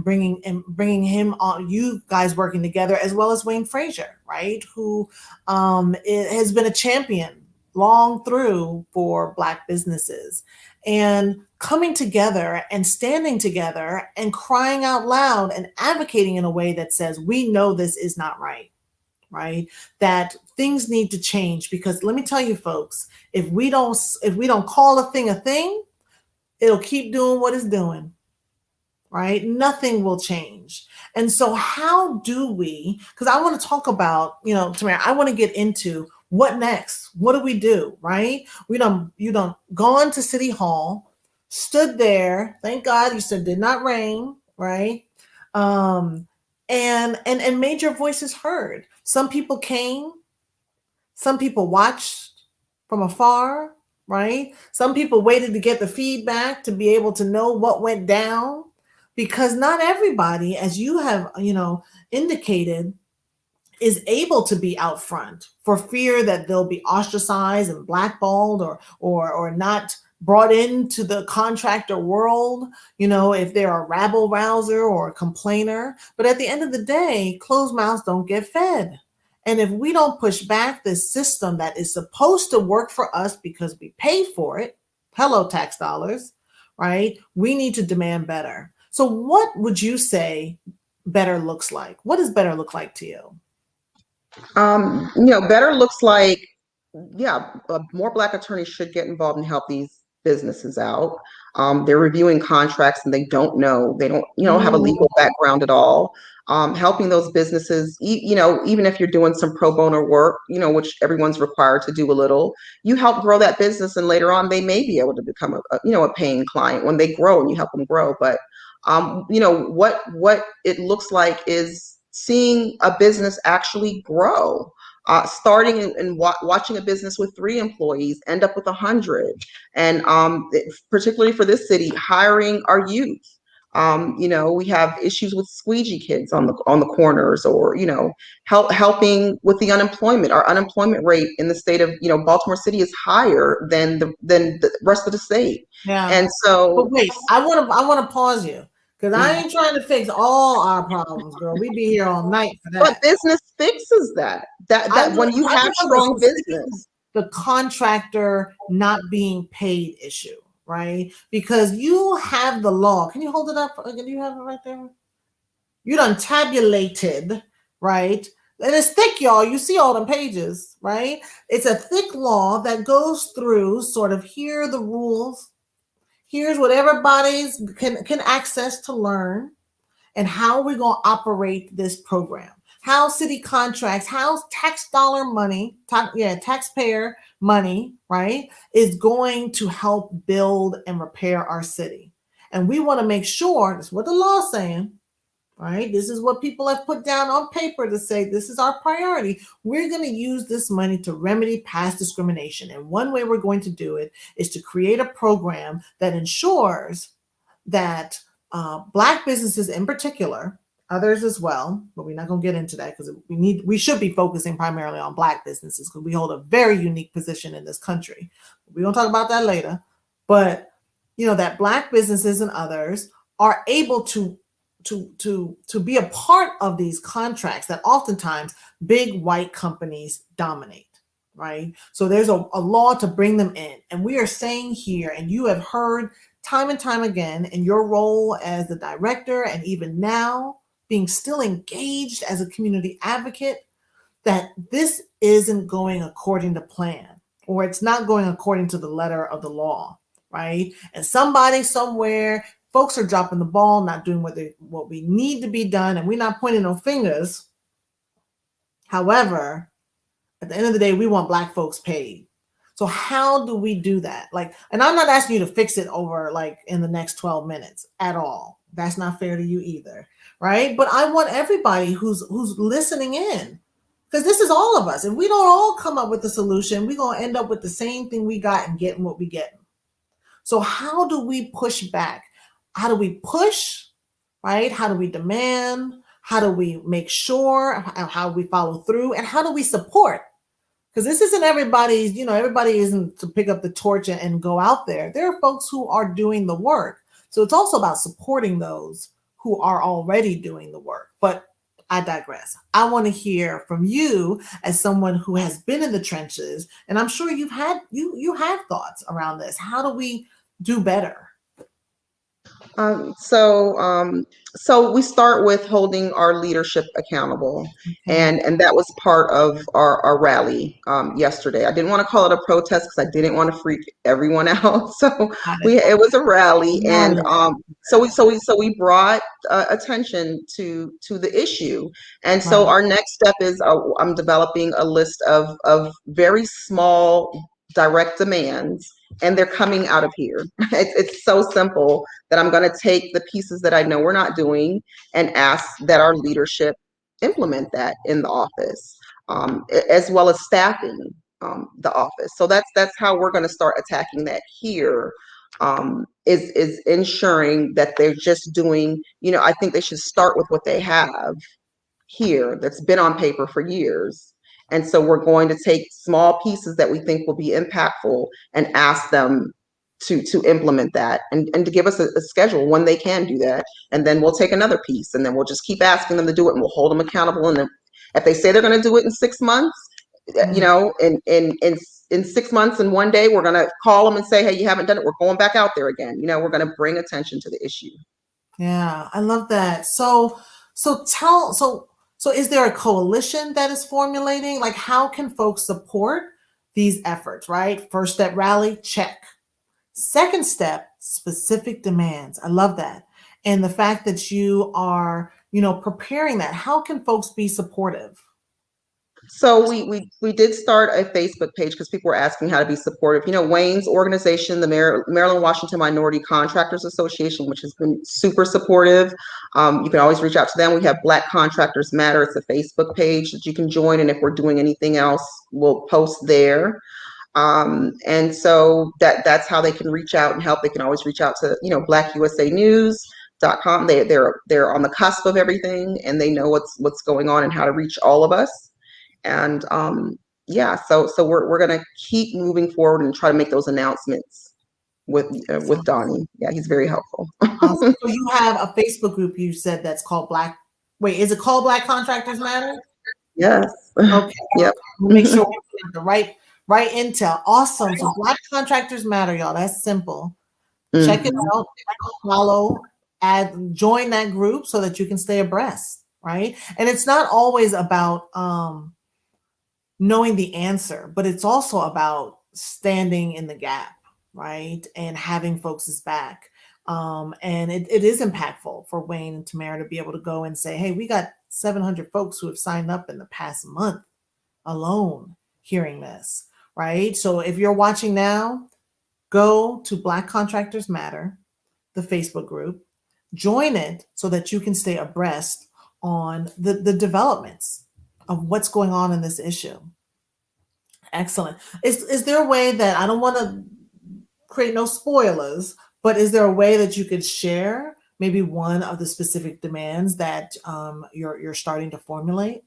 bringing him on, you guys working together, as well as Wayne Frazier, right? Who has been a champion long through for Black businesses, and coming together and standing together and crying out loud and advocating in a way that says, we know this is not right, right? That things need to change, because let me tell you folks, if we don't call a thing, it'll keep doing what it's doing, right? Nothing will change. And so how do we, because I want to talk about, Tamara, I want to get into what next? What do we do, right? You don't gone to City Hall, stood there, thank God you said did not rain, right? Um, and made your voices heard. Some people came, some people watched from afar, right? Some people waited to get the feedback to be able to know what went down, because not everybody, as you have, indicated, is able to be out front for fear that they'll be ostracized and blackballed or not brought into the contractor world, if they're a rabble rouser or a complainer. But at the end of the day, closed mouths don't get fed. And if we don't push back this system that is supposed to work for us because we pay for it, hello, tax dollars, right? We need to demand better. So what would you say better looks like? What does better look like to you? Better looks like, yeah, more Black attorneys should get involved and help these businesses out. They're reviewing contracts and they don't, have a Mm, legal background at all. Helping those businesses, even if you're doing some pro bono work, which everyone's required to do a little, you help grow that business, and later on they may be able to become a paying client when they grow and you help them grow. But what it looks like is seeing a business actually grow, starting and watching a business with 3 employees end up with 100, and particularly for this city, hiring our youth. We have issues with squeegee kids on the corners, or helping with the unemployment. Our unemployment rate in the state of Baltimore City is higher than the rest of the state, yeah. and But so. wait, I want to pause you because I ain't trying to fix all our problems, girl. We be here all night for But that. business fixes that. That when you I have just want strong to stick to business. the contractor not being paid issue, right? Because you have the law. Can you hold it up? Do you have it right there? You done tabulated, right? And it's thick, y'all. You see all the pages, right? It's a thick law that goes through sort of here are the rules. Here's what everybody's can access to learn, and how we're going to operate this program. How city contracts, how tax dollar money, taxpayer money, right, is going to help build and repair our city. And we want to make sure, that's what the law's saying, right? This is what people have put down on paper to say this is our priority. We're going to use this money to remedy past discrimination. And one way we're going to do it is to create a program that ensures that Black businesses in particular, others as well, but we're not going to get into that because we should be focusing primarily on Black businesses because we hold a very unique position in this country. We're going to talk about that later. But that Black businesses and others are able to be a part of these contracts that oftentimes big white companies dominate, right? So there's a law to bring them in. And we are saying here, and you have heard time and time again in your role as the director, and even now being still engaged as a community advocate, that this isn't going according to plan, or it's not going according to the letter of the law, right? And somebody somewhere, folks are dropping the ball, not doing what we need to be done, and we're not pointing no fingers. However, at the end of the day, we want Black folks paid. So how do we do that? And I'm not asking you to fix it over in the next 12 minutes at all. That's not fair to you either, right? But I want everybody who's listening in, because this is all of us. If we don't all come up with a solution, we're going to end up with the same thing we got and getting what we get. So how do we push back? How do we push, right? How do we demand? How do we make sure? How do we follow through? And how do we support? Because this isn't everybody's, everybody isn't to pick up the torch and go out there. There are folks who are doing the work. So it's also about supporting those who are already doing the work. But I digress. I want to hear from you as someone who has been in the trenches, and I'm sure you have thoughts around this. How do we do better? So we start with holding our leadership accountable, Okay. and that was part of our rally yesterday. I didn't want to call it a protest because I didn't want to freak everyone out. So Got it. it was a rally, and Yeah. so we brought attention to the issue, and so Right. our next step is I'm developing a list of very small direct demands, and they're coming out of here. It's so simple that I'm going to take the pieces that I know we're not doing and ask that our leadership implement that in the office, as well as staffing the office. So that's how we're going to start attacking that here. Is ensuring that they're just doing, I think they should start with what they have here that's been on paper for years. And so we're going to take small pieces that we think will be impactful and ask them to implement that, and to give us a schedule when they can do that. And then we'll take another piece, and then we'll just keep asking them to do it, and we'll hold them accountable. And then if they say they're going to do it in 6 months, Mm. in 6 months and one day, we're going to call them and say, hey, you haven't done it. We're going back out there again. We're going to bring attention to the issue. Yeah, I love that. So is there a coalition that is formulating? How can folks support these efforts, right? First Step Rally, check. Second step, specific demands. I love that. And the fact that you are, preparing that. How can folks be supportive? So we did start a Facebook page because people were asking how to be supportive. Wayne's organization, the Maryland Washington Minority Contractors Association, which has been super supportive. You can always reach out to them. We have Black Contractors Matter. It's a Facebook page that you can join, and if we're doing anything else, we'll post there. And so that's how they can reach out and help. They can always reach out to blackusanews.com. They're on the cusp of everything, and they know what's going on and how to reach all of us. And yeah, so we're gonna keep moving forward and try to make those announcements with Donnie. Yeah, he's very helpful. Awesome. So you have a Facebook group you said that's called Black. Wait, is it called Black Contractors Matter? Yes. Okay. Yep. We'll make sure we put the right intel. Awesome. So Black Contractors Matter, y'all. That's simple. Check it out, follow, join that group so that you can stay abreast, right? And it's not always about knowing the answer, but it's also about standing in the gap, right? And having folks' back. And it is impactful for Wayne and Tamara to be able to go and say, hey, we got 700 folks who have signed up in the past month alone hearing this, right? So if you're watching now, go to Black Contractors Matter, the Facebook group, join it so that you can stay abreast on the developments of what's going on in this issue. Excellent. Is there a way that, I don't want to create no spoilers, but is there a way that you could share maybe one of the specific demands that you're starting to formulate?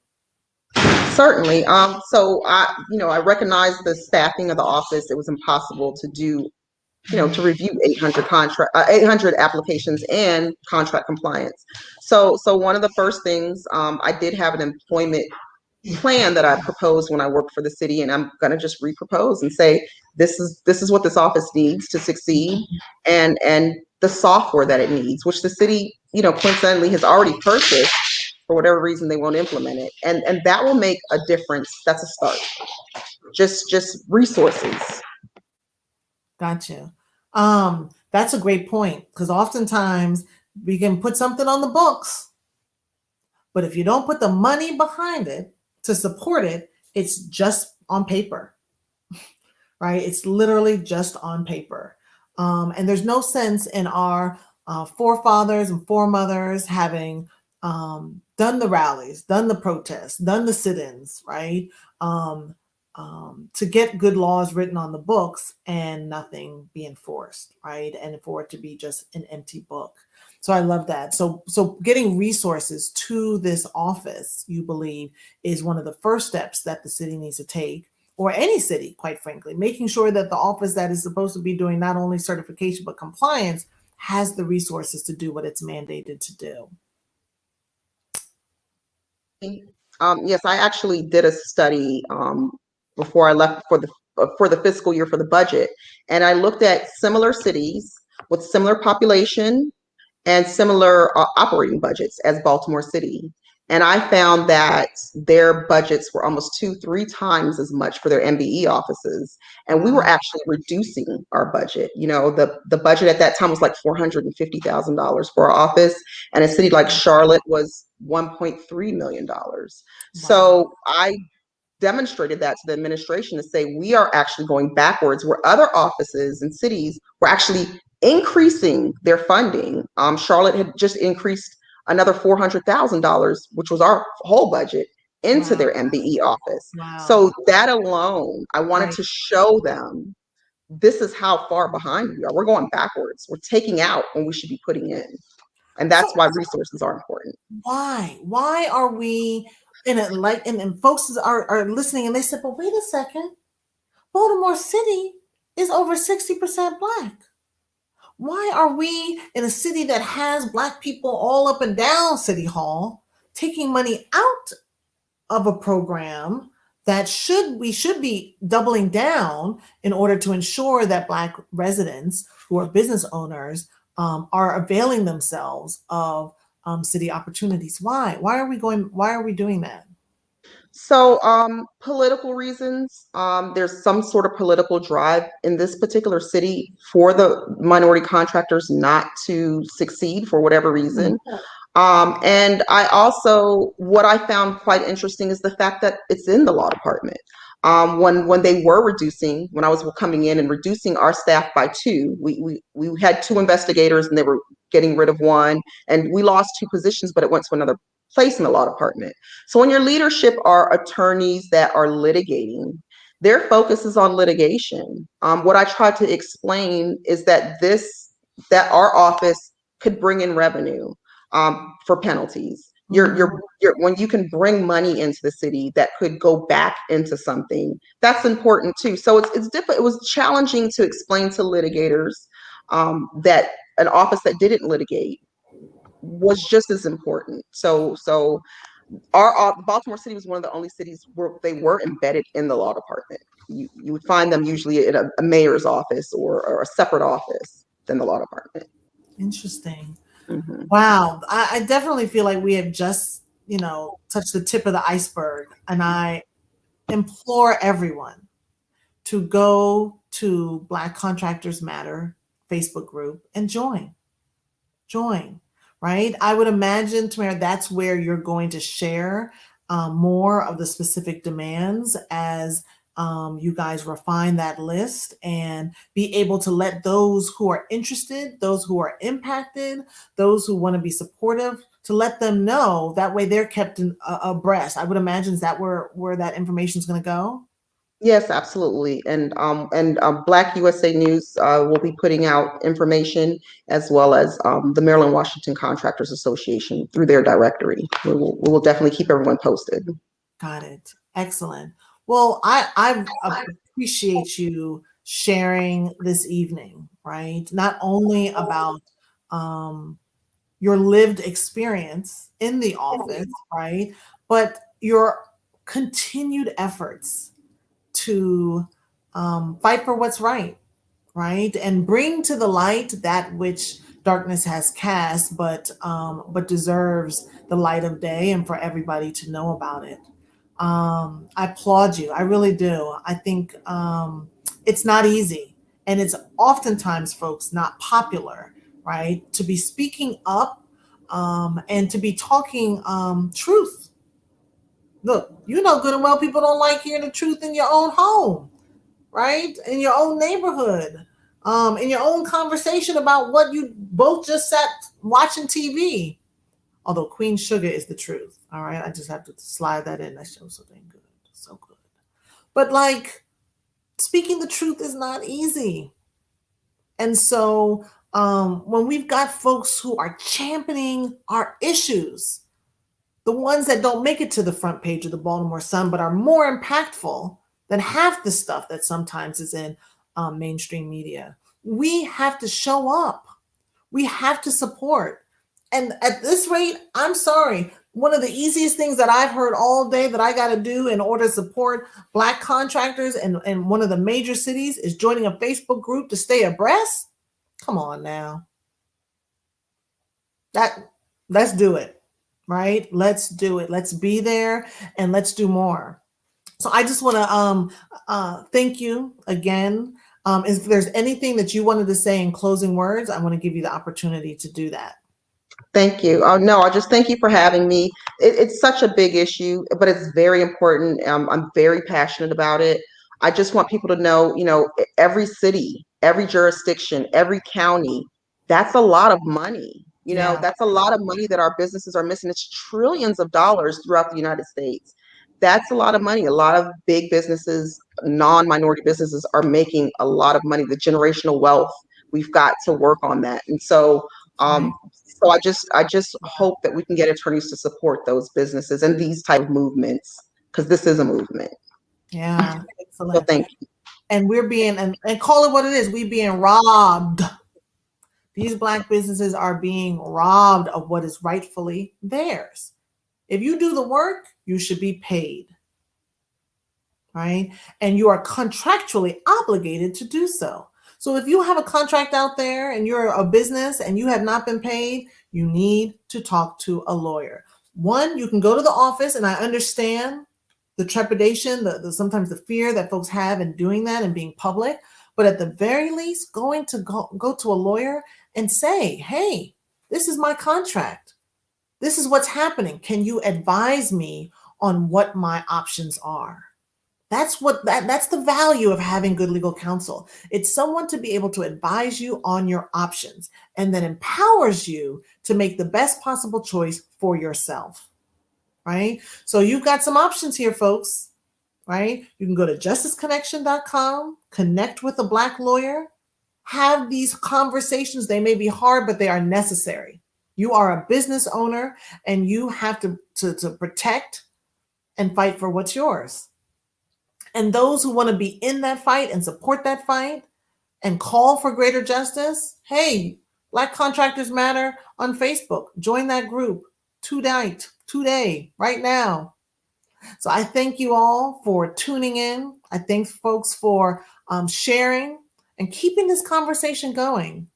Certainly. So I recognize the staffing of the office. It was impossible to do, to review 800 applications and contract compliance. So one of the first things, I did have an employment plan that I proposed when I worked for the city, and I'm going to just repropose and say this is what this office needs to succeed, and the software that it needs, which the city, coincidentally has already purchased. For whatever reason, they won't implement it, and that will make a difference. That's a start. Just resources. Gotcha. That's a great point, because oftentimes we can put something on the books, but if you don't put the money behind it to support it, it's just on paper, right? It's literally just on paper. And there's no sense in our forefathers and foremothers having done the rallies, done the protests, done the sit-ins, right? To get good laws written on the books and nothing be enforced, right? And for it to be just an empty book. So I love that. So getting resources to this office, you believe, is one of the first steps that the city needs to take, or any city, quite frankly, making sure that the office that is supposed to be doing not only certification but compliance has the resources to do what it's mandated to do. Yes, I actually did a study before I left for the fiscal year for the budget, and I looked at similar cities with similar population and similar operating budgets as Baltimore City. And I found that their budgets were almost 2-3 times as much for their MBE offices. And we were actually reducing our budget. The budget at that time was like $450,000 for our office. And a city like Charlotte was $1.3 million. So I demonstrated that to the administration to say we are actually going backwards, where other offices and cities were actually increasing their funding. Charlotte had just increased another $400,000, which was our whole budget, into their MBE office. So that alone, I wanted to show them this is how far behind we are. We're going backwards. We're taking out when we should be putting in. And that's why resources are important. Why are we in it, like, and folks are listening and they said, but wait a second, Baltimore City is over 60% Black. Why are we in a city that has Black people all up and down City Hall taking money out of a program that we should be doubling down in order to ensure that Black residents who are business owners are availing themselves of city opportunities? Why are we doing that? So, political reasons, there's some sort of political drive in this particular city for the minority contractors not to succeed for whatever reason. And I also, what I found quite interesting is the fact that it's in the law department. When they were reducing, when I was coming in and reducing our staff by two, we had two investigators and they were getting rid of one, and we lost two positions, but it went to another place in the law department. So when your leadership are attorneys that are litigating, their focus is on litigation. What I tried to explain is that our office could bring in revenue for penalties. When you can bring money into the city that could go back into something, that's important too. So it's different. It was challenging to explain to litigators that an office that didn't litigate was just as important. So our Baltimore City was one of the only cities where they were embedded in the law department. You would find them usually in a mayor's office or a separate office than the law department. Interesting. Mm-hmm. Wow. I definitely feel like we have just, touched the tip of the iceberg. And I implore everyone to go to Black Contractors Matter Facebook group and join, right? I would imagine, Tamara, that's where you're going to share more of the specific demands as you guys refine that list and be able to let those who are interested, those who are impacted, those who want to be supportive, to let them know. That way they're kept abreast. I would imagine, is that where that information is going to go? Yes, absolutely. And Black USA News will be putting out information, as well as the Maryland Washington Contractors Association through their directory. We will definitely keep everyone posted. Got it. Excellent. Well, I appreciate you sharing this evening, right? Not only about your lived experience in the office, right? But your continued efforts to fight for what's right? And bring to the light that which darkness has cast, but deserves the light of day, and for everybody to know about it. I applaud you. I really do. I think it's not easy, and it's oftentimes, folks, not popular, right? To be speaking up and to be talking truth. Look, you know good and well people don't like hearing the truth in your own home, right? In your own neighborhood, in your own conversation about what you both just sat watching TV. Although Queen Sugar is the truth. All right. I just have to slide that in. That show's so dang good. So good. But like, speaking the truth is not easy. And so when we've got folks who are championing our issues, the ones that don't make it to the front page of the Baltimore Sun, but are more impactful than half the stuff that sometimes is in mainstream media, we have to show up. We have to support. And at this rate, I'm sorry, one of the easiest things that I've heard all day that I got to do in order to support Black contractors in one of the major cities is joining a Facebook group to stay abreast. Come on now. Let's do it, right? Let's do it. Let's be there and let's do more. So I just want to thank you again. If there's anything that you wanted to say in closing words, I want to give you the opportunity to do that. Thank you. Oh, no, I just thank you for having me. It's such a big issue, but it's very important. I'm very passionate about it. I just want people to know, every city, every jurisdiction, every county, that's a lot of money. Yeah. That's a lot of money that our businesses are missing. It's trillions of dollars throughout the United States. That's a lot of money. A lot of big businesses, non-minority businesses, are making a lot of money. The generational wealth, we've got to work on that. And so, Right. so I just hope that we can get attorneys to support those businesses and these type of movements, because this is a movement. Yeah. So Excellent. thank you. And we're being, and call it what it is, we being robbed. These Black businesses are being robbed of what is rightfully theirs. If you do the work, you should be paid, right? And you are contractually obligated to do so. So if you have a contract out there and you're a business and you have not been paid, you need to talk to a lawyer. One, you can go to the office, and I understand the trepidation, sometimes the fear that folks have in doing that and being public. But at the very least, go to a lawyer and say, hey, this is my contract. This is what's happening. Can you advise me on what my options are? That's the value of having good legal counsel. It's someone to be able to advise you on your options and that empowers you to make the best possible choice for yourself, right? So you've got some options here, folks, right? You can go to justiceconnection.com, connect with a Black lawyer, have these conversations. They may be hard, but they are necessary. You are a business owner and you have to protect and fight for what's yours. And those who want to be in that fight and support that fight and call for greater justice, hey, Black Contractors Matter on Facebook. Join that group today, right now. So I thank you all for tuning in. I thank folks for sharing and keeping this conversation going.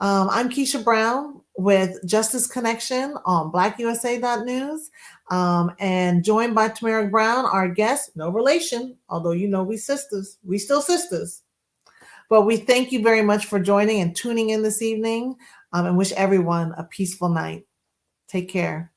I'm Kisha Brown with Justice Connection on blackusa.news, and joined by Tamara Brown, our guest, no relation, although we sisters, we still sisters. But we thank you very much for joining and tuning in this evening, and wish everyone a peaceful night. Take care.